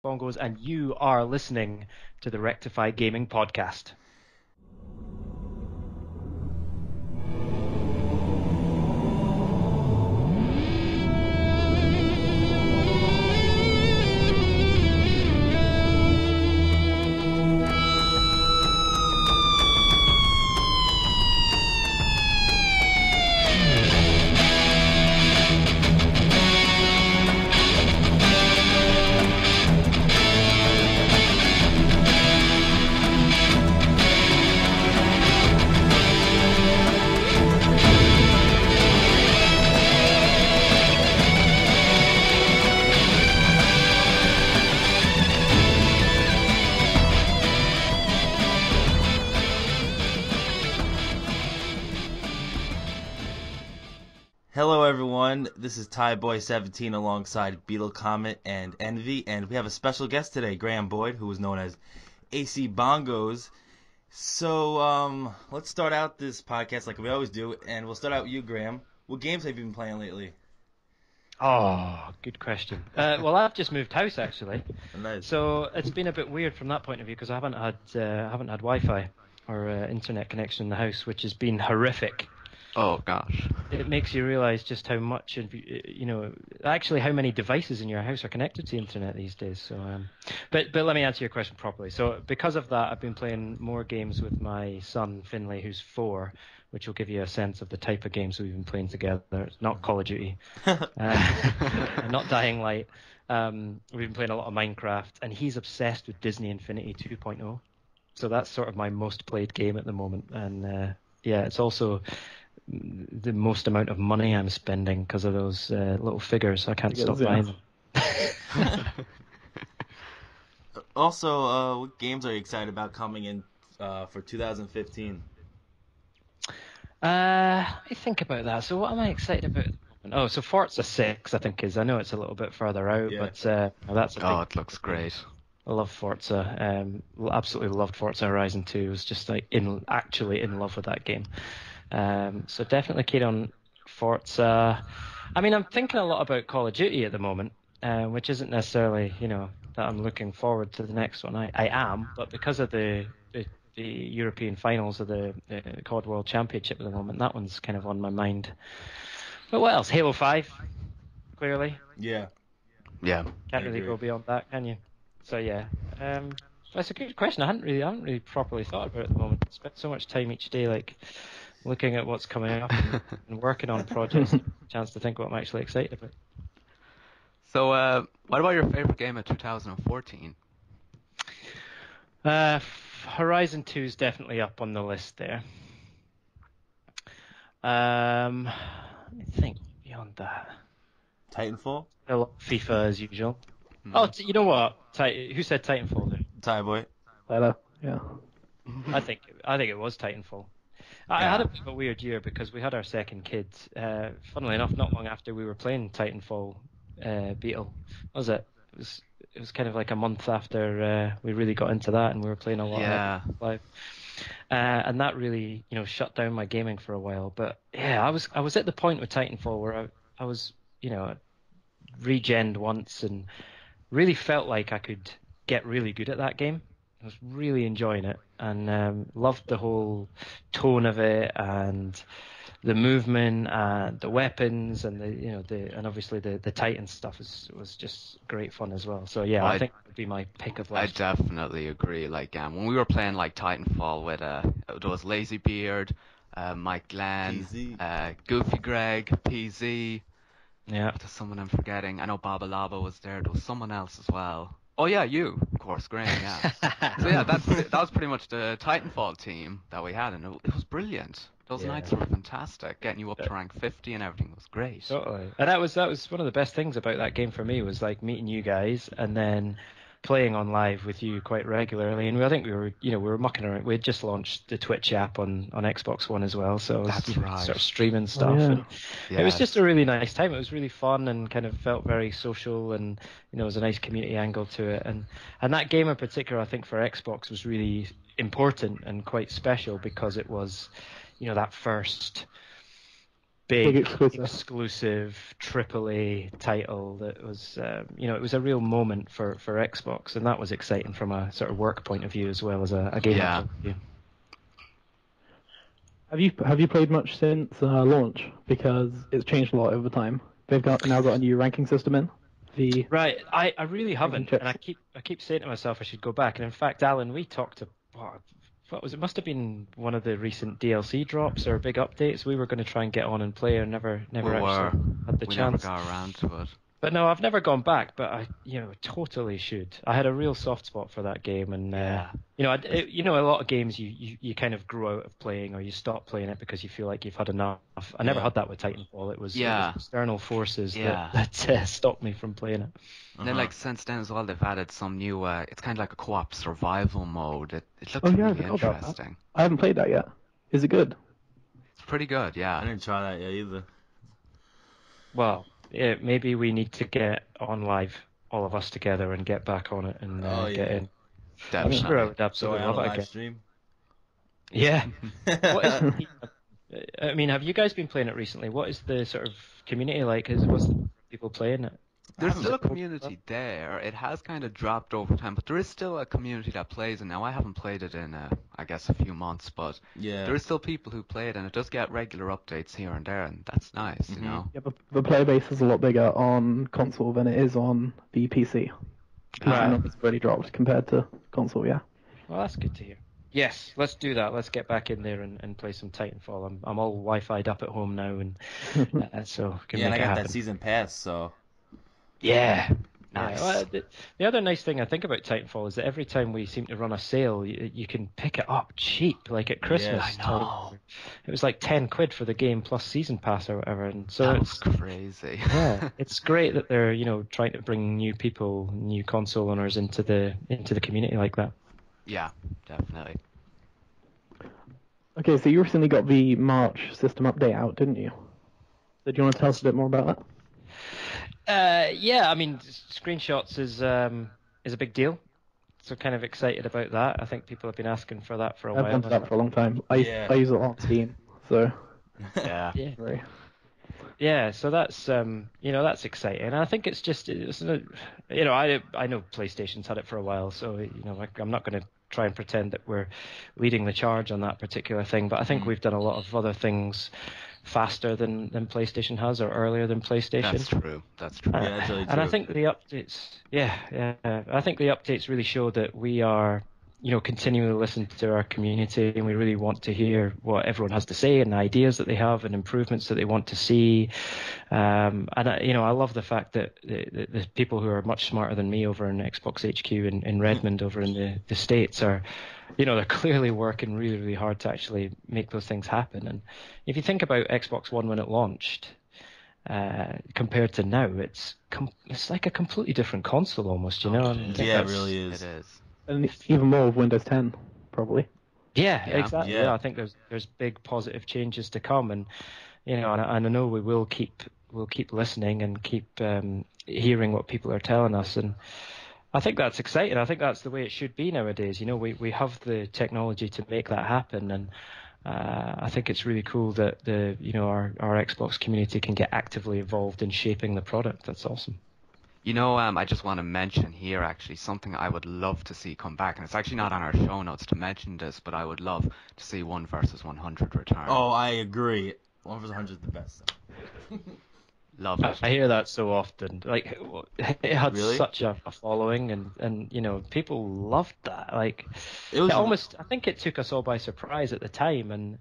Bongos, and you are listening to the Rectify Gaming Podcast. Hello everyone, this is TieBoy17 alongside Beetle Comet and Envy, and we have a special guest today, Graham Boyd, who is known as Acey Bongos. So, let's start out this podcast like we always do, and we'll start out with you, Graham. What games have you been playing lately? Oh, good question. Well, I've just moved house actually, Nice. so it's been a bit weird from that point of view because I haven't had Wi-Fi or internet connection in the house, which has been horrific. Oh gosh. It makes you realise just how much, actually how many devices in your house are connected to the internet these days. So, but let me answer your question properly. So, because of that, I've been playing more games with my son Finlay, who's 4, which will give you a sense of the type of games we've been playing together. It's not Call of Duty, not Dying Light. We've been playing a lot of Minecraft, and he's obsessed with Disney Infinity 2.0. So that's sort of my most played game at the moment, and it's also the most amount of money I'm spending because of those little figures. I can't stop buying them. Also, what games are you excited about coming in for 2015? I think about that. So what am I excited about at the moment? Oh, so Forza 6 I think is. I know it's a little bit further out, but that's a big... Oh, it looks great. I love Forza. Absolutely loved Forza Horizon 2. I was just actually in love with that game. So definitely keen on Forza. I mean, I'm thinking a lot about Call of Duty at the moment, which isn't necessarily, that I'm looking forward to the next one. I am, but because of the European finals of the COD World Championship at the moment, that one's kind of on my mind. But what else? Halo 5, clearly. Yeah. Can't really go beyond that, can you? So yeah. That's a good question. I haven't really properly thought about it at the moment. I spent so much time each day, looking at what's coming up and working on projects. Chance to think what I'm actually excited about. So, what about your favorite game of 2014? Horizon 2 is definitely up on the list there. Let me think beyond that. Titanfall? A lot of FIFA as usual. Oh, you know what? Who said Titanfall there? TieBoy. Tyler, yeah. I think it was Titanfall. I had a bit of a weird year because we had our second kid. Funnily enough, not long after we were playing Titanfall, Beetle. Was it? It was kind of like a month after we really got into that, and we were playing a lot live. And that really, shut down my gaming for a while. But yeah, I was at the point with Titanfall where I was, regened once and really felt like I could get really good at that game. I was really enjoying it and loved the whole tone of it and the movement and the weapons and and obviously the Titan stuff was just great fun as well. So yeah, I think it would be my pick of last. I definitely agree. When we were playing Titanfall with there was Lazybeard, Mike Glenn, Goofy Greg, PZ. Yeah. There's someone I'm forgetting. I know Baba Lava was there. There was someone else as well. Oh yeah, you, of course, Graham. Yeah. So yeah, that was pretty much the Titanfall team that we had, and it was brilliant. Those nights were fantastic. Getting you up to rank 50 and everything was great. Totally. And that was one of the best things about that game for me was meeting you guys and then playing on live with you quite regularly. And I think we were mucking around. We had just launched the Twitch app on Xbox One as well, so that's right. Sort of streaming stuff. Oh, yeah. And it was just a really nice time. It was really fun and kind of felt very social, and it was a nice community angle to it. And that game in particular, I think for Xbox was really important and quite special because it was, that first big exclusive. exclusive AAA title that was, it was a real moment for Xbox, and that was exciting from a sort of work point of view as well as a gamer Yeah. point of view. Have you played much since launch? Because it's changed a lot over time. They've now got a new ranking system in. Right, I really haven't, chips. and I keep saying to myself I should go back. And in fact, Alan, we talked to what was it? Must have been one of the recent DLC drops or big updates. We were going to try and get on and play, and never We actually had the we chance. never got around to it. But no, I've never gone back, but I, totally should. I had a real soft spot for that game, and Yeah. a lot of games you kind of grow out of playing, or you stop playing it because you feel like you've had enough. I never had that with Titanfall. It was external forces that stopped me from playing it. And then, since then as well, they've added some new. It's kind of like a co-op survival mode. It looks really interesting. I haven't played that yet. Is it good? It's pretty good, yeah. I didn't try that yet either. Well, yeah, maybe we need to get on live, all of us together, and get back on it and get in. Definitely. I'm sure I would absolutely love it live again. stream. Yeah. I mean, have you guys been playing it recently? What is the sort of community like? What's the people playing it? There's still a community there. It has kind of dropped over time, but there is still a community that plays it. Now, I haven't played it in, I guess, a few months, but there is still people who play it, and it does get regular updates here and there, and that's nice, you know? Yeah, but the player base is a lot bigger on console than it is on the PC. PC numbers really dropped compared to console, yeah. Well, that's good to hear. Yes, let's do that. Let's get back in there and play some Titanfall. I'm all Wi-Fi'd up at home now, and so can and I got happen. that season pass, so... Yeah. Nice. Well, the other nice thing I think about Titanfall is that every time we seem to run a sale, you can pick it up cheap, like at Christmas. I know. It was like £10 for the game plus season pass or whatever, and so It's crazy. Yeah, it's great that they're trying to bring new people, new console owners into the community like that. Yeah, definitely. Okay, so you recently got the March system update out, didn't you? So do you want to tell us a bit more about that? Yeah, I mean, screenshots is a big deal, so kind of excited about that. I think people have been asking for that for a while. I've wanted that for a long time. I use it on Steam, so yeah. So that's that's exciting. And I think it's I know PlayStation's had it for a while, so I'm not going to try and pretend that we're leading the charge on that particular thing, but I think we've done a lot of other things faster than PlayStation has, or earlier than PlayStation. That's true. Yeah, that's really true. And I think the updates, I think the updates really show that we are, continuing to listen to our community, and we really want to hear what everyone has to say and ideas that they have and improvements that they want to see. And I love the fact that the people who are much smarter than me over in Xbox HQ in Redmond over in the States are, they're clearly working really, really hard to actually make those things happen. And if you think about Xbox One when it launched, compared to now, it's like a completely different console almost, it really is. It is. And even more with Windows 10, probably. Yeah, exactly. Yeah. I think there's big positive changes to come, and and I know we will keep listening and keep hearing what people are telling us, and I think that's exciting. I think that's the way it should be nowadays. We have the technology to make that happen, and I think it's really cool that our Xbox community can get actively involved in shaping the product. That's awesome. I just want to mention here actually something I would love to see come back, and it's actually not on our show notes to mention this, but I would love to see 1 versus 100 return. Oh, I agree. 1 versus 100 is the best. Love it. I hear that so often. Like, it had Really? such a following, and people loved that. Like, It was almost. I think it took us all by surprise at the time, and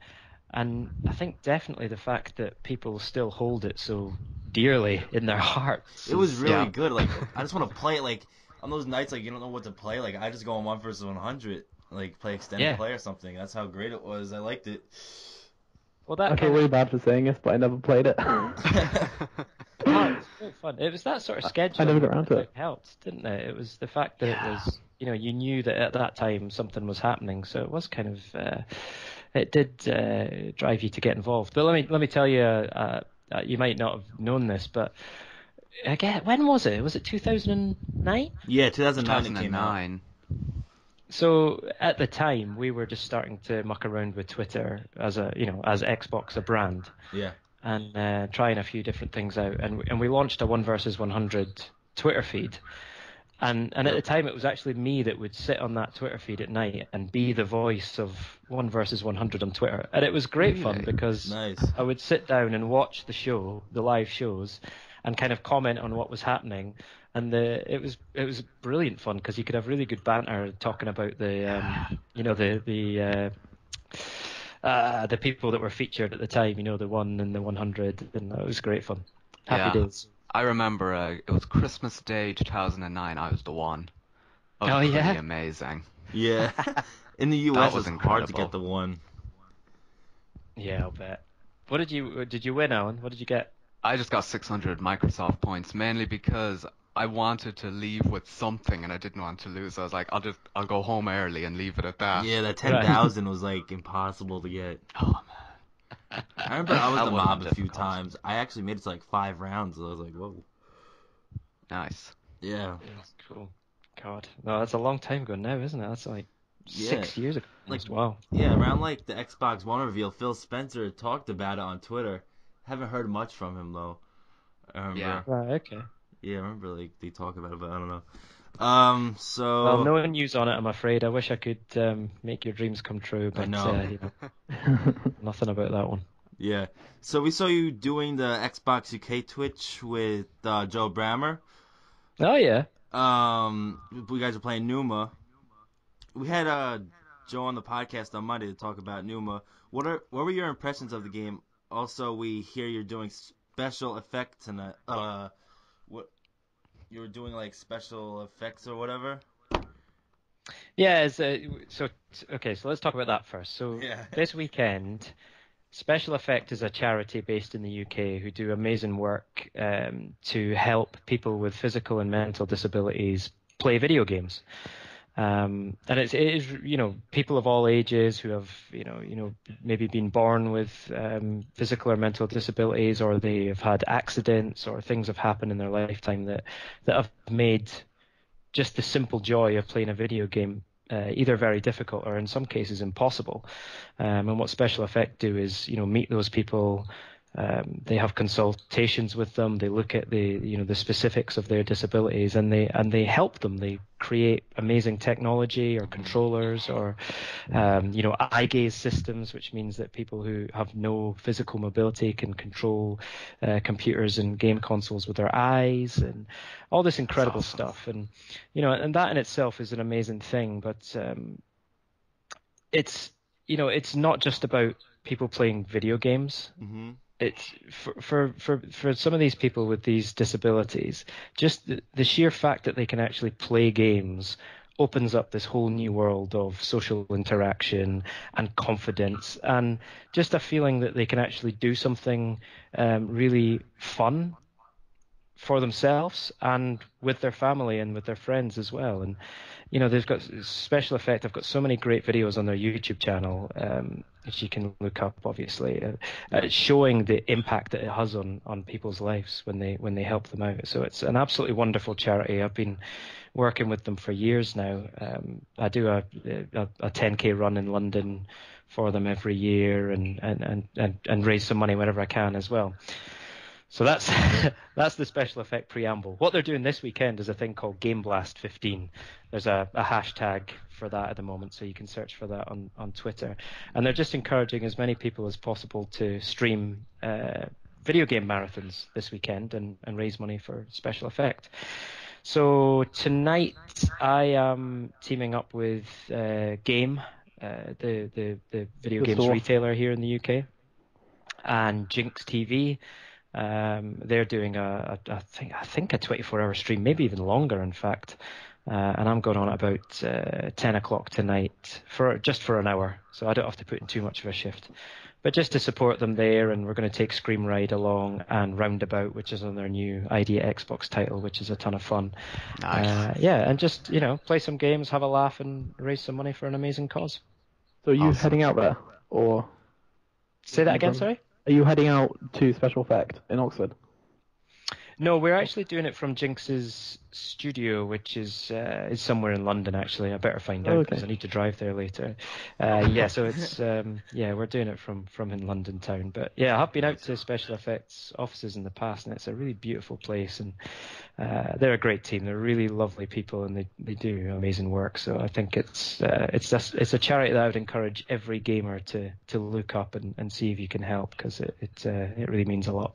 I think definitely the fact that people still hold it so dearly in their hearts. It was really good. Like, I just want to play it. Like, on those nights, like, you don't know what to play. Like, I just go on 1 versus 100, like, play extended play or something. That's how great it was. I liked it. Well, that I feel really bad for saying this, but I never played it. it was so fun. It was that sort of schedule. I never got around to it. Helped, didn't it? It was the fact that it was, you knew that at that time something was happening, so it was kind of, it did drive you to get involved. But let me tell you, you might not have known this, but again, when was it? Was it 2009? Yeah, 2009 it came out. 2009. So at the time, we were just starting to muck around with Twitter as Xbox, a brand. Yeah. and trying a few different things out. And we launched a 1 versus 100 Twitter feed. And at the time, it was actually me that would sit on that Twitter feed at night and be the voice of 1 versus 100 on Twitter. And it was great fun Really? because Nice. I would sit down and watch the show, the live shows, and kind of comment on what was happening. And it was brilliant fun because you could have really good banter talking about the people that were featured at the time, the 1 and the 100, and it was great fun. Happy Yeah. days. I remember it was Christmas Day 2009. I was the one. That was Oh, pretty yeah? amazing. Yeah. In the That US, was it's hard to incredible. get the 1. Yeah, I'll bet. What did you win, Alan? What did you get? I just got 600 Microsoft points, mainly because I wanted to leave with something and I didn't want to lose. I was like, I'll go home early and leave it at that. Yeah, that Right. 10,000 was like impossible to get. Oh I remember I was That the wasn't mob a few difficult. times. I actually made it to like 5 rounds. I was like, whoa. nice. Yeah. That's cool. God, no, that's a long time ago now, isn't it? That's like Yeah. 6 years ago. Like, Wow. yeah, around like the Xbox One reveal, Phil Spencer talked about it on Twitter. Haven't heard much from him though. I remember. Yeah. Right. Okay. Yeah, I remember like they talk about it, but I don't know. Well, So no news on it, I'm afraid. I wish I could make your dreams come true, I but know. nothing about that one. Yeah. So we saw you doing the Xbox UK Twitch with Joe Brammer. Oh yeah. You guys are playing Numa. We had Joe on the podcast on Monday to talk about Numa. What were your impressions of the game? Also, we hear you're doing special effects and what you were doing like special effects or whatever. Yeah. Okay. So let's talk about that first. So Yeah. this weekend, Special Effect is a charity based in the UK who do amazing work to help people with physical and mental disabilities play video games. And it is people of all ages who have maybe been born with physical or mental disabilities, or they have had accidents or things have happened in their lifetime that have made just the simple joy of playing a video game either very difficult or in some cases impossible. And what Special Effect do is, meet those people. They have consultations with them. They look at the specifics of their disabilities, and they help them. They create amazing technology or controllers or eye gaze systems, which means that people who have no physical mobility can control computers and game consoles with their eyes, and all this incredible That's awesome. stuff. And and that in itself is an amazing thing. But it's not just about people playing video games. Mm-hmm. It's for some of these people with these disabilities, just the sheer fact that they can actually play games opens up this whole new world of social interaction and confidence, and just a feeling that they can actually do something really fun for themselves and with their family and with their friends as well. And they've got Special Effect. I've got so many great videos on their YouTube channel, which you can look up, obviously, showing the impact that it has on people's lives when they help them out. So it's an absolutely wonderful charity. I've been working with them for years now. I do a 10K run in London for them every year, and raise some money whenever I can as well. So that's that's the Special Effect preamble. What they're doing this weekend is a thing called Game Blast 15. There's a hashtag for that at the moment, so you can search for that on Twitter. And they're just encouraging as many people as possible to stream video game marathons this weekend and raise money for Special Effect. So tonight I am teaming up with Game, the video games retailer here in the UK, and Jinx TV. They're doing I think a 24-hour stream, maybe even longer, in fact. And I'm going on at about 10 o'clock tonight for an hour, so I don't have to put in too much of a shift. But just to support them there, and we're going to take Scream Ride along and Roundabout, which is on their new Idea Xbox title, which is a ton of fun. Nice. And just play some games, have a laugh, and raise some money for an amazing cause. So are you Awesome. heading out there, or Say that again, sorry? are you heading out to Special Effect in Oxford? No, we're actually doing it from Jinx's studio, which is somewhere in London. Actually, I better find out because I need to drive there later. Yeah, so it's yeah, we're doing it from in London town. But yeah, I have been out to special effects offices in the past, and it's a really beautiful place. And they're a great team. They're really lovely people, and they do amazing work. So I think it's a charity that I would encourage every gamer to look up and see if you can help, because it really means a lot.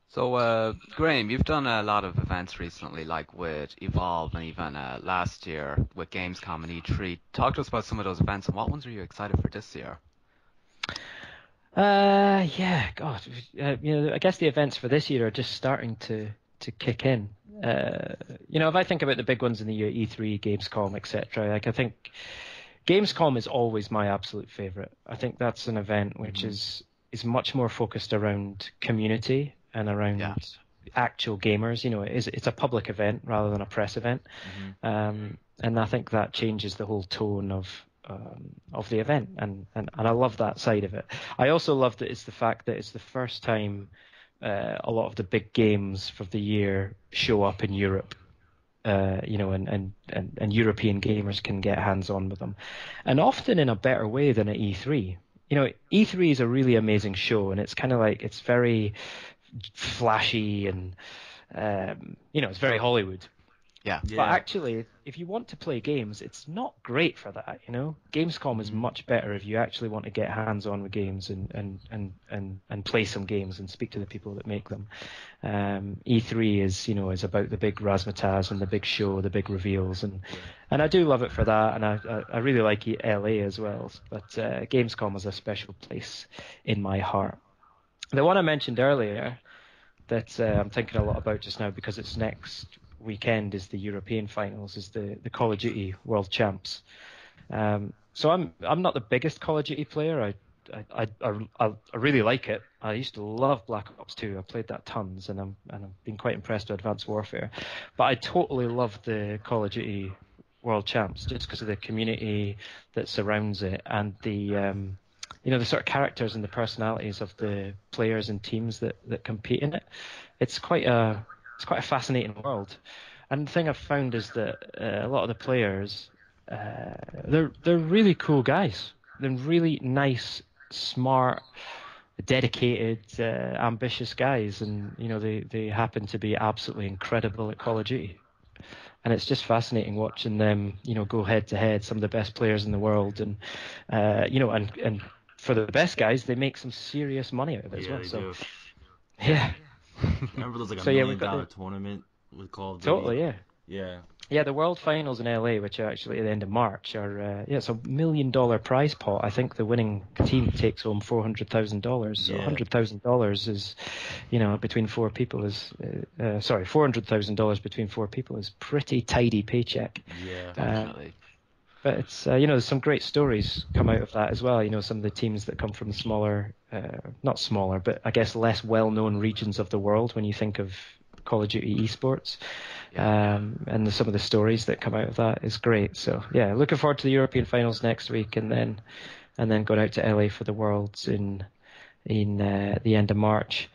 So, Graham, you've done a lot of events recently, like with Evolve and even last year with Gamescom and E3. Talk to us about some of those events and what ones are you excited for this year? Yeah, God, I guess the events for this year are just starting to kick in. If I think about the big ones in the year, E3, Gamescom, etc., like I think Gamescom is always my absolute favorite. I think that's an event which is much more focused around community and around actual gamers. It's a public event rather than a press event, and I think that changes the whole tone of the event, and I love that side of it. I also love that it's the fact that it's the first time a lot of the big games for the year show up in Europe. And European gamers can get hands on with them, and often in a better way than at E3. E3 is a really amazing show, and it's kind of like, it's very flashy and it's very Hollywood. Yeah. But actually, if you want to play games, it's not great for that. Gamescom is much better if you actually want to get hands on with games and play some games and speak to the people that make them. E3 is about the big razzmatazz and the big show, the big reveals, and I do love it for that, and I really like LA as well. But Gamescom is a special place in my heart. The one I mentioned earlier that I'm thinking a lot about just now, because it's next weekend, is the European finals, is the Call of Duty World Champs. So I'm not the biggest Call of Duty player. I really like it. I used to love Black Ops 2. I played that tons, and I've been quite impressed with Advanced Warfare. But I totally love the Call of Duty World Champs just because of the community that surrounds it, and the sort of characters and the personalities of the players and teams that compete in it. It's quite a fascinating world. And the thing I've found is that a lot of the players, they're really cool guys. They're really nice, smart, dedicated, ambitious guys, and they happen to be absolutely incredible at Call of Duty. And it's just fascinating watching them, go head to head, some of the best players in the world, and and for the best guys, they make some serious money out of it as well. They So, do. yeah. Remember there's like a So, $1 yeah, million we've got tournament with Call of Duty? totally, yeah. Yeah. Yeah, the World Finals in LA, which are actually at the end of March, are it's $1 million prize pot. I think the winning team takes home $400,000. So $100,000 is, between four people is $400,000 between four people is pretty tidy paycheck. Yeah, definitely. But it's there's some great stories come out of that as well. Some of the teams that come from smaller, not smaller, but I guess less well-known regions of the world when you think of Call of Duty esports. And some of the stories that come out of that is great. So yeah, looking forward to the European finals next week, and then going out to LA for the Worlds in the end of March.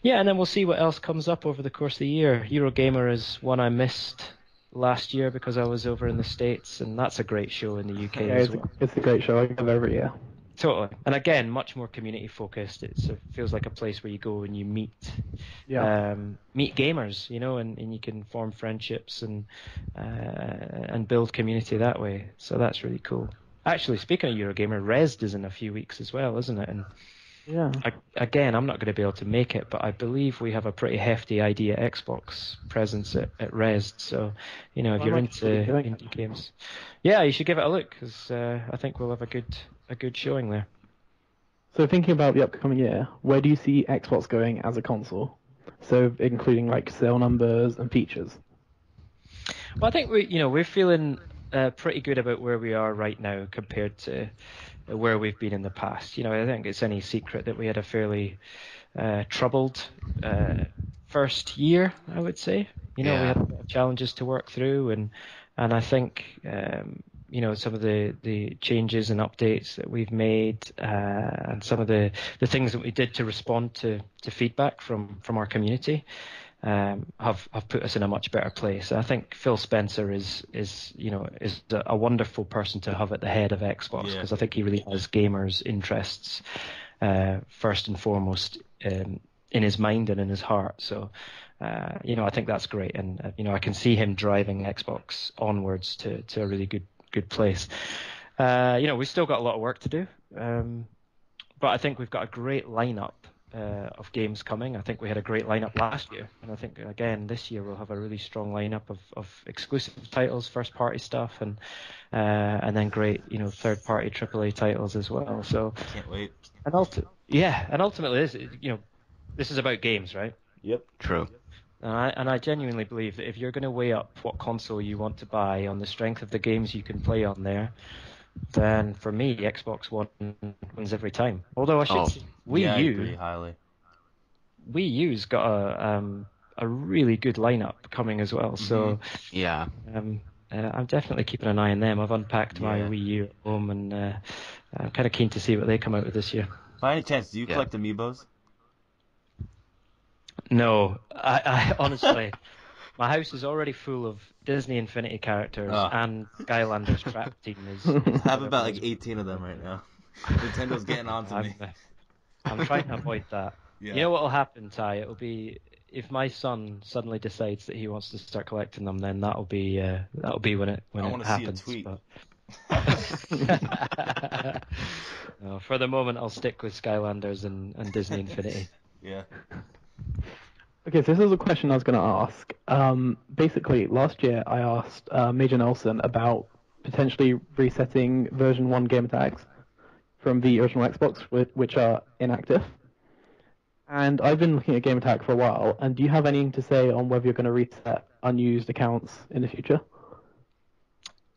Yeah, and then we'll see what else comes up over the course of the year. Eurogamer is one I missed last year because I was over in the States, and that's a great show in the UK as well. It's a great show. I go every year. Totally. And again, much more community focused. It feels like a place where you go and you meet gamers, and you can form friendships and build community that way. So that's really cool. Actually, speaking of Eurogamer, Rezzed is in a few weeks as well, isn't it? And yeah. Again, I'm not going to be able to make it, but I believe we have a pretty hefty Idea Xbox presence at Rezzed. So, if you're into indie games, yeah, you should give it a look, because I think we'll have a good showing there. So thinking about the upcoming year, where do you see Xbox going as a console? So including like sale numbers and features. Well, I think we're feeling pretty good about where we are right now compared to where we've been in the past. I don't think it's any secret that we had a fairly troubled first year, I would say. We had a lot of challenges to work through, and I think some of the changes and updates that we've made, and some of the things that we did to respond to feedback from our community, have put us in a much better place. I think Phil Spencer is a wonderful person to have at the head of Xbox, because I think he really has gamers' interests first and foremost in his mind and in his heart. So I think that's great, and I can see him driving Xbox onwards to a really good place. We've still got a lot of work to do, but I think we've got a great lineup of games coming. I think we had a great lineup last year, and I think again this year we'll have a really strong lineup of exclusive titles, first party stuff, and then great third party AAA titles as well. So Can't wait. And ultimately this is about games, right? Yep. True. And I genuinely believe that if you're going to weigh up what console you want to buy on the strength of the games you can play on there, then for me, Xbox One wins every time. Although I should say, I agree highly. Wii U's got a really good lineup coming as well. So yeah, I'm definitely keeping an eye on them. I've unpacked my Wii U at home, and I'm kind of keen to see what they come out with this year. By any chance, do you collect amiibos? No, I honestly, my house is already full of Disney Infinity characters, and Skylanders Trap Team is. I have about like 18 of them right now. Nintendo's getting on to me. I'm trying to avoid that. Yeah. You know what will happen, Ty? It'll be if my son suddenly decides that he wants to start collecting them, then that'll be when it happens. I want to see a tweet. No, for the moment, I'll stick with Skylanders and Disney Infinity. Yeah. Okay, so this is a question I was going to ask. Basically, last year I asked Major Nelson about potentially resetting version 1 game tags from the original Xbox, which are inactive. And I've been looking at game tag for a while, and do you have anything to say on whether you're going to reset unused accounts in the future?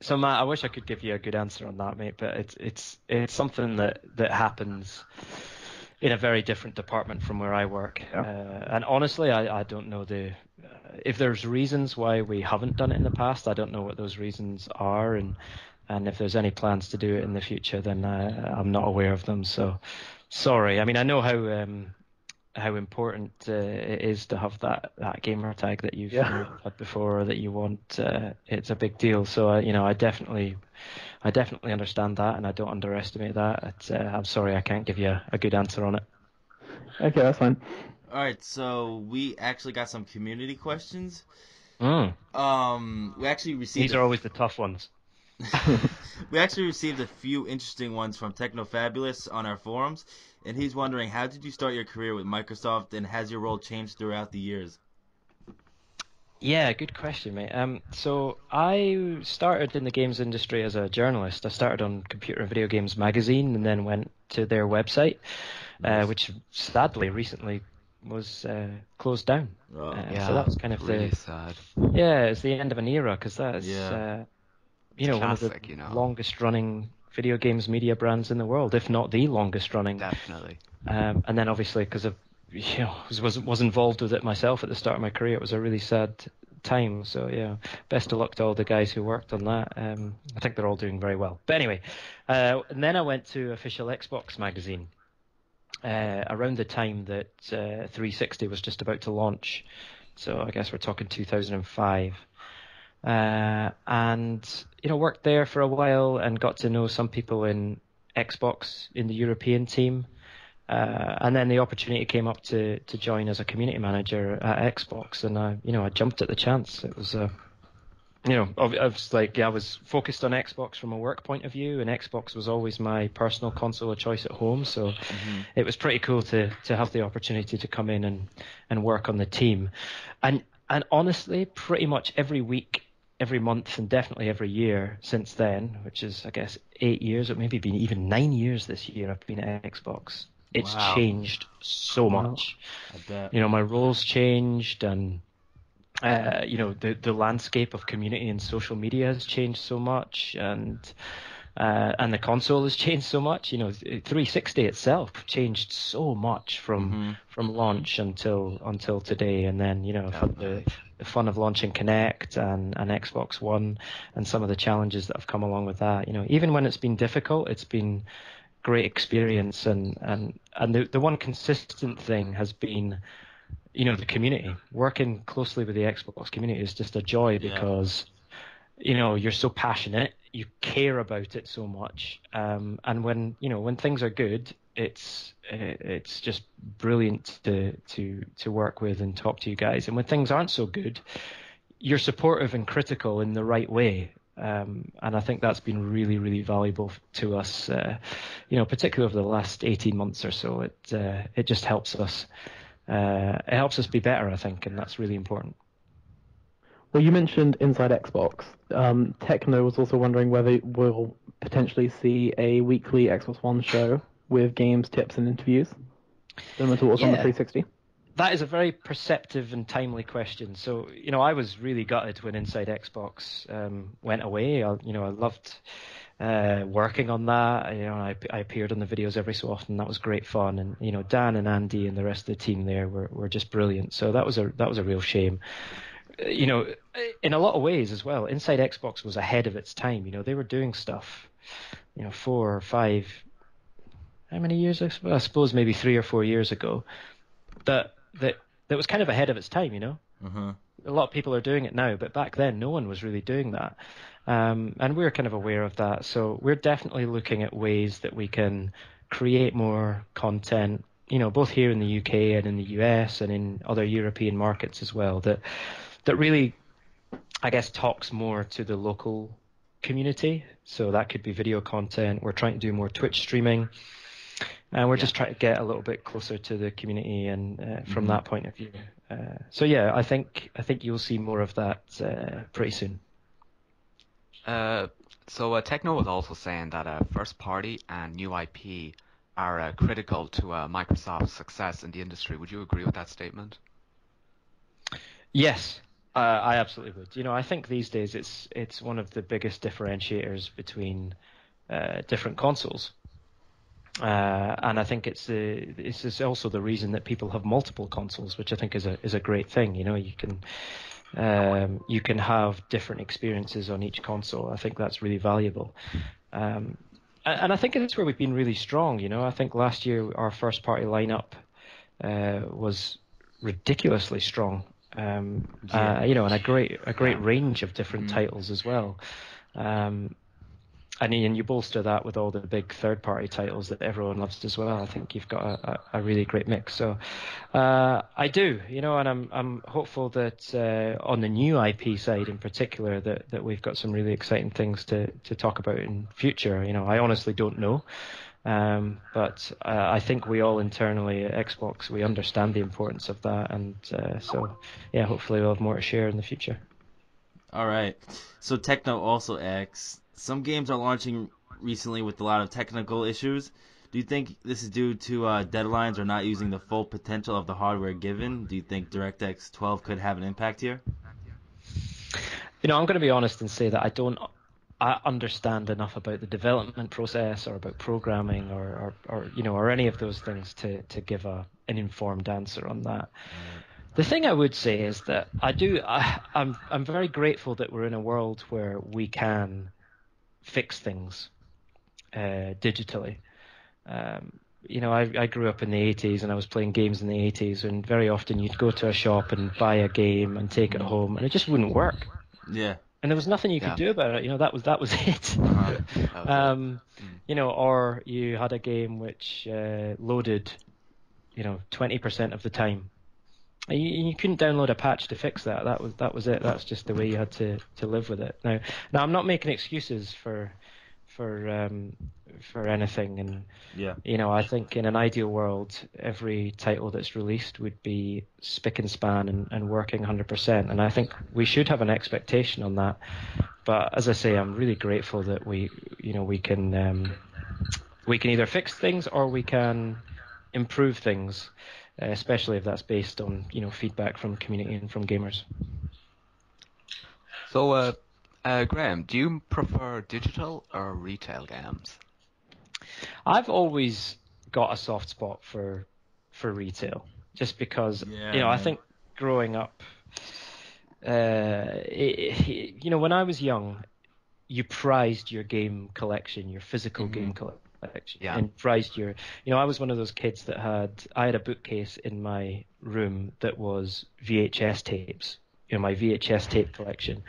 So Matt, I wish I could give you a good answer on that, mate, but it's something that happens in a very different department from where I work. And honestly, I don't know if there's reasons why we haven't done it in the past. I don't know what those reasons are, and if there's any plans to do it in the future, then I'm not aware of them. So sorry. I mean, I know how important it is to have that gamer tag that you've had before, or that you want. It's a big deal. So I definitely understand that, and I don't underestimate that. I'm sorry, I can't give you a good answer on it. Okay, that's fine. All right, so we actually got some community questions. We actually received. These are always the tough ones. We actually received a few interesting ones from Technofabulous on our forums, and he's wondering, how did you start your career with Microsoft, and has your role changed throughout the years? Yeah, good question, mate. So I started in the games industry as a journalist. I started on Computer and Video Games magazine, and then went to their website, which sadly recently was closed down. Oh. So that was kind of really sad. Yeah, it's the end of an era, because that's one of the longest running video games media brands in the world, if not the longest running. Definitely. And then obviously, because of was involved with it myself at the start of my career, it was a really sad time. So best of luck to all the guys who worked on that. I think they're all doing very well. But anyway, and then I went to Official Xbox magazine around the time that 360 was just about to launch. So I guess we're talking 2005. And worked there for a while and got to know some people in Xbox in the European team, and then the opportunity came up to join as a community manager at Xbox, and I jumped at the chance. It was I was focused on Xbox from a work point of view, and Xbox was always my personal console of choice at home, so it was pretty cool to have the opportunity to come in and work on the team, and honestly, pretty much every week, every month, and definitely every year since then, which is, I guess, 8 years, or maybe been even 9 years this year I've been at Xbox. It's changed so much. I bet. My role's changed, and the landscape of community and social media has changed so much, and the console has changed so much. 360 itself changed so much from launch until today, and then I've had the fun of launching Kinect and Xbox One and some of the challenges that have come along with that. Even when it's been difficult, it's been great experience, and the one consistent thing has been, the community. Working closely with the Xbox community is just a joy because you're so passionate, you care about it so much, and when things are good, it's just brilliant to work with and talk to you guys. And when things aren't so good, you're supportive and critical in the right way. And I think that's been really, really valuable to us, particularly over the last 18 months or so. It just helps us. It helps us be better, I think, and that's really important. Well, you mentioned Inside Xbox. Techno was also wondering whether we'll potentially see a weekly Xbox One show with games, tips, and interviews, similar to what was on the 360. That is a very perceptive and timely question. So, I was really gutted when Inside Xbox went away. I loved working on that. I appeared on the videos every so often. That was great fun. And, Dan and Andy and the rest of the team there were just brilliant. So that was a real shame. In a lot of ways as well, Inside Xbox was ahead of its time. They were doing stuff, 4 or 5, how many years? I suppose maybe 3 or 4 years ago. That was kind of ahead of its time, Uh-huh. A lot of people are doing it now, but back then no one was really doing that. And we're kind of aware of that. So we're definitely looking at ways that we can create more content, both here in the UK and in the US and in other European markets as well, that really, I guess, talks more to the local community. So that could be video content. We're trying to do more Twitch streaming. And we're just trying to get a little bit closer to the community, and from that point of view. I think you'll see more of that pretty soon. So Techno was also saying that first party and new IP are critical to Microsoft's success in the industry. Would you agree with that statement? Yes, I absolutely would. I think these days it's one of the biggest differentiators between different consoles. And I think it's also the reason that people have multiple consoles, which I think is a great thing. You can have different experiences on each console. I think that's really valuable. And I think it's where we've been really strong. I think last year our first party lineup was ridiculously strong. And a great range of different titles as well. And you bolster that with all the big third-party titles that everyone loves as well. I think you've got a really great mix. So I do, and I'm hopeful that on the new IP side in particular that we've got some really exciting things to talk about in future. I honestly don't know, but I think we all internally at Xbox, we understand the importance of that, and hopefully we'll have more to share in the future. All right. So Techno also asks, some games are launching recently with a lot of technical issues. Do you think this is due to deadlines or not using the full potential of the hardware given? Do you think DirectX 12 could have an impact here? I'm going to be honest and say that I understand enough about the development process or about programming or any of those things to give an informed answer on that. The thing I would say is that I'm very grateful that we're in a world where we can fix things digitally. I grew up in the 80s and I was playing games in the 80s, and very often you'd go to a shop and buy a game and take it home and it just wouldn't work. Yeah. And there was nothing you could do about it. That was it. Or you had a game which loaded 20% of the time. You couldn't download a patch to fix that. That was it. That's just the way you had to live with it. Now I'm not making excuses for anything, and I think in an ideal world, every title that's released would be spick and span and working 100%. And I think we should have an expectation on that. But as I say, I'm really grateful that we can either fix things or we can improve things. Especially if that's based on feedback from the community and from gamers. So, Graham, do you prefer digital or retail games? I've always got a soft spot for retail, just because I think growing up, when I was young, you prized your game collection, your physical Mm-hmm. game collection, Yeah. and prized I was one of those kids that I had a bookcase in my room that was VHS tapes, my VHS tape collection.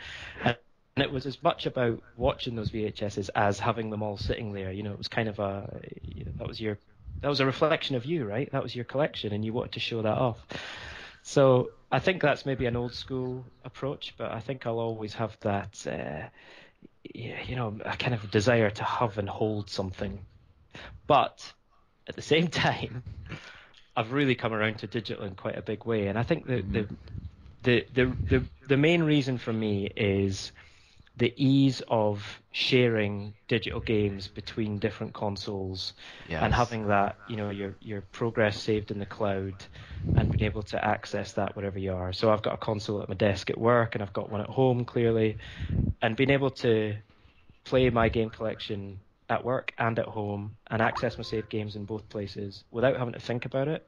And it was as much about watching those VHSs as having them all sitting there. It was kind of that was a reflection of you, right? That was your collection, and you wanted to show that off. So I think that's maybe an old school approach, but I think I'll always have that, a kind of desire to have and hold something. But at the same time, I've really come around to digital in quite a big way, and I think Mm-hmm. the main reason for me is the ease of sharing digital games between different consoles and Yes. having that, your progress saved in the cloud and being able to access that wherever you are. So I've got a console at my desk at work and I've got one at home clearly, and being able to play my game collection at work and at home and access my saved games in both places without having to think about it,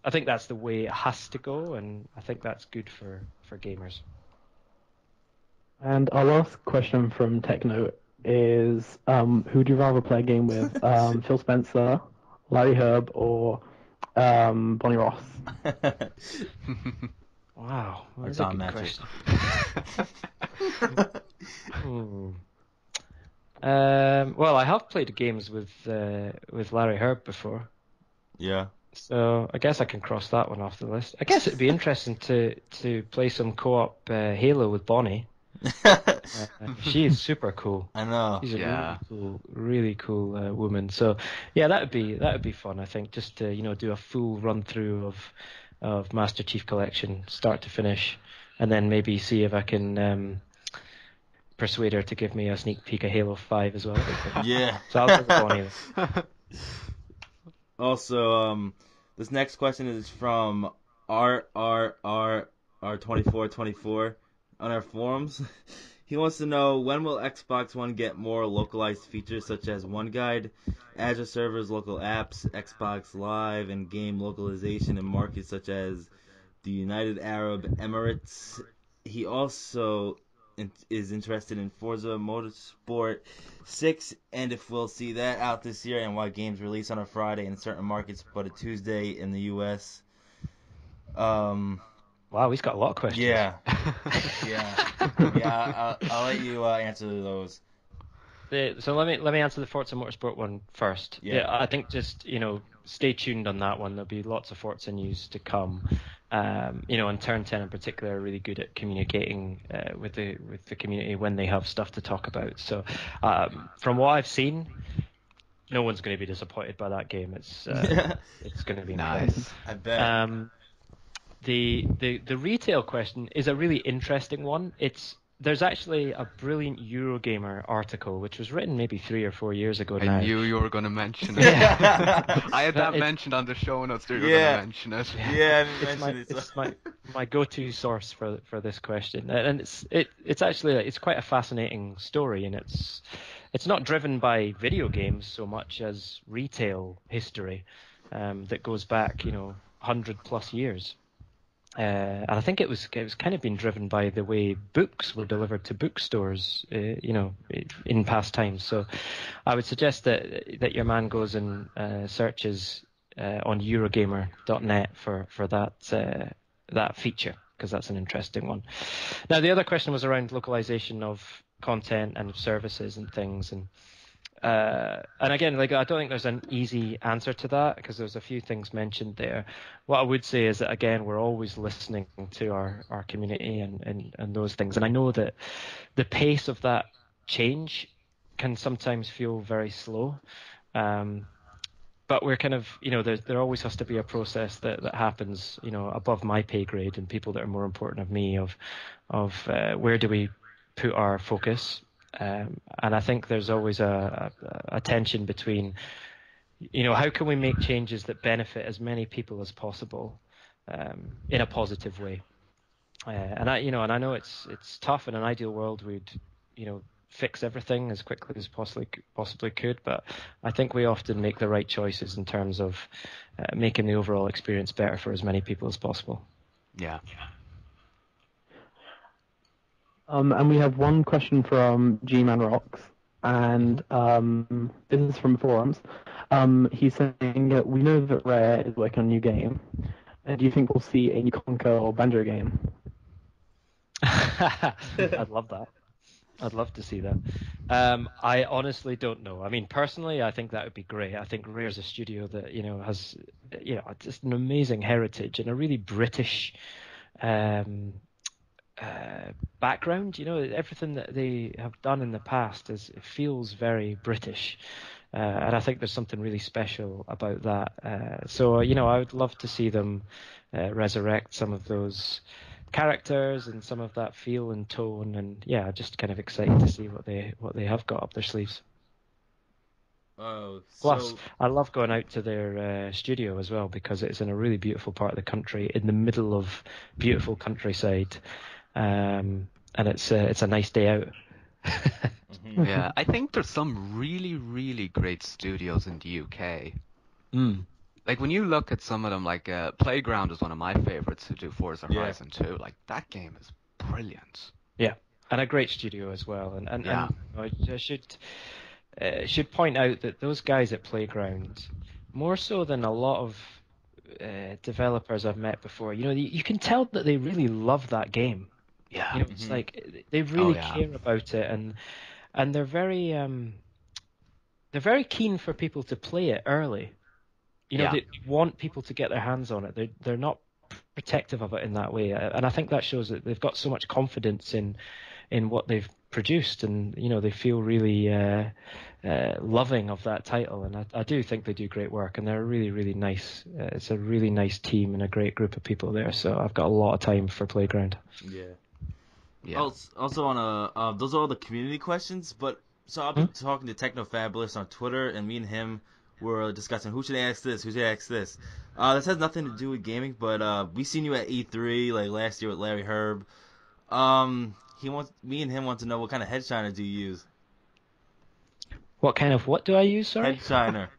I think that's the way it has to go, and I think that's good for gamers. And our last question from Techno is, who would you rather play a game with, Phil Spencer, Larry Herb, or Bonnie Ross? Wow, Our that's a Tom good Matcher. question. Hmm. Well, I have played games with Larry Herb before, Yeah. so I guess I can cross that one off the list. I guess it'd be interesting to play some co-op Halo with Bonnie. She is super cool. I know. She's a Yeah. really cool woman. So yeah, that would be fun. I think just to do a full run through of Master Chief Collection, start to finish, and then maybe see if I can persuade her to give me a sneak peek of Halo 5 as well. Yeah. So I'll go with Bonnie then. Also, this next question is from R2424 on our forums. He wants to know, when will Xbox One get more localized features such as One Guide, Azure servers, local apps, Xbox Live, and game localization in markets such as the United Arab Emirates. He also is interested in Forza Motorsport 6 and if we'll see that out this year, and why games release on a Friday in certain markets but a Tuesday in the US. Wow, he's got a lot of questions. Yeah. I'll let you answer those. So let me answer the Forza Motorsport one first. Yeah. I think just stay tuned on that one. There'll be lots of Forza news to come. And Turn 10 in particular are really good at communicating with the community when they have stuff to talk about. So from what I've seen, no one's going to be disappointed by that game. It's going to be incredible. Nice. I bet. The retail question is a really interesting one. There's actually a brilliant Eurogamer article which was written maybe 3 or 4 years ago now. I knew you were going to mention it. Yeah. I had that mentioned on the show notes. You were going to mention it. Yeah, it's my go-to source for this question, and it's actually it's quite a fascinating story, and it's not driven by video games so much as retail history that goes back 100+ years. And I think it was kind of been driven by the way books were delivered to bookstores, in past times. So I would suggest that your man goes and searches on Eurogamer.net for that feature, because that's an interesting one. Now, the other question was around localization of content and services and things, and again, I don't think there's an easy answer to that, because there's a few things mentioned there. What I would say is that, again, we're always listening to our community and those things. And I know that the pace of that change can sometimes feel very slow. But we're kind of, there always has to be a process that happens, above my pay grade, and people that are more important of me, of where do we put our focus. And I think there's always a tension between, how can we make changes that benefit as many people as possible, in a positive way. And I know it's tough. In an ideal world, we'd, fix everything as quickly as possibly could. But I think we often make the right choices in terms of making the overall experience better for as many people as possible. Yeah. And we have one question from G-Man Rocks, and this is from forums. He's saying that we know that Rare is working on a new game. Do you think we'll see a new Conker or Banjo game? I'd love that. I'd love to see that. I honestly don't know. I mean, personally, I think that would be great. I think Rare's a studio that has just an amazing heritage and a really British background. Everything that they have done in the past it feels very British, and I think there's something really special about that. So I would love to see them resurrect some of those characters and some of that feel and tone, and just kind of excited to see what they have got up their sleeves. Oh, Plus, I love going out to their studio as well because it's in a really beautiful part of the country, in the middle of beautiful countryside, and it's a nice day out. Yeah, I think there's some really, really great studios in the UK. Like when you look at some of them, like Playground is one of my favorites to do Forza Horizon 2. Like that game is brilliant. Yeah, and a great studio as well. And I should point out that those guys at Playground, more so than a lot of developers I've met before, you can tell that they really love that game. Yeah. It's like they really care about it, and they're very keen for people to play it early. They want people to get their hands on it. They're not protective of it in that way, and I think that shows that they've got so much confidence in what they've produced, and they feel really loving of that title. And I do think they do great work, and they're really, really nice. It's a really nice team and a great group of people there. So I've got a lot of time for Playground. Yeah. Also on those are all the community questions, but so I've been talking to Technofabulous on Twitter, and me and him were discussing who should ask this, who should ask this. This has nothing to do with gaming, but we seen you at E3 like last year with Larry Herb. Me and him want to know what kind of head shiner do you use? What do I use? Sorry. Head shiner.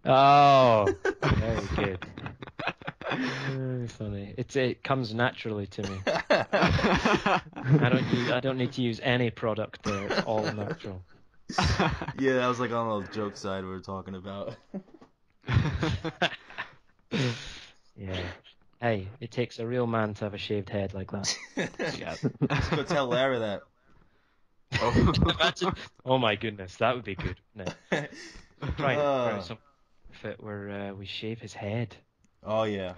Oh, very good. Very funny. It comes naturally to me. I don't need to use any product there. It's all natural. Yeah, that was like on the joke side we were talking about. Yeah. Hey, it takes a real man to have a shaved head like that. Yeah. Let's go tell Larry that. Imagine, oh my goodness, that would be good, wouldn't it? Try some fit where we shave his head. Oh yeah.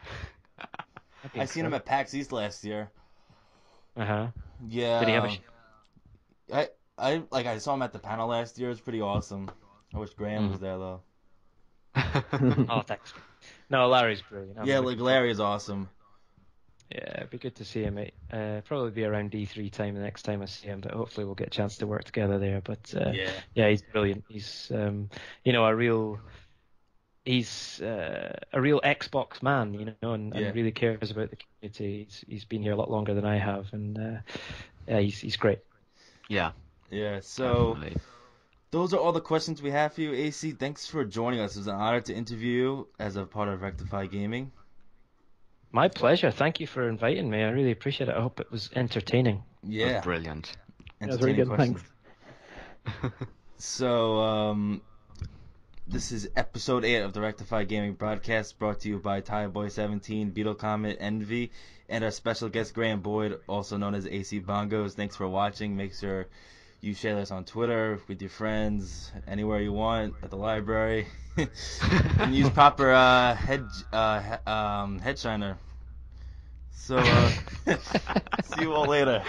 I seen him at PAX East last year. Yeah. Did he have a? I saw him at the panel last year. It was pretty awesome. I wish Graham was there though. Oh, thanks. No, Larry's brilliant. Larry is awesome. Yeah, it'd be good to see him. Probably be around D3 time the next time I see him, but hopefully we'll get a chance to work together there. But he's brilliant. He's a real Xbox man, and really cares about the community. He's been here a lot longer than I have, and he's great. Yeah. Yeah. So Definitely. those are all the questions we have for you, AC. Thanks for joining us. It was an honor to interview you as a part of Rectify Gaming. My pleasure. Thank you for inviting me. I really appreciate it. I hope it was entertaining. Yeah. It was brilliant. That was really good. Questions. Thanks. So, this is episode 8 of the Rectify Gaming broadcast, brought to you by TieBoy17, Beetle Comet, Envy, and our special guest Graham Boyd, also known as Acey Bongos. Thanks for watching. Make sure you share this on Twitter, with your friends, anywhere you want, at the library, and use proper head shiner. So, see you all later.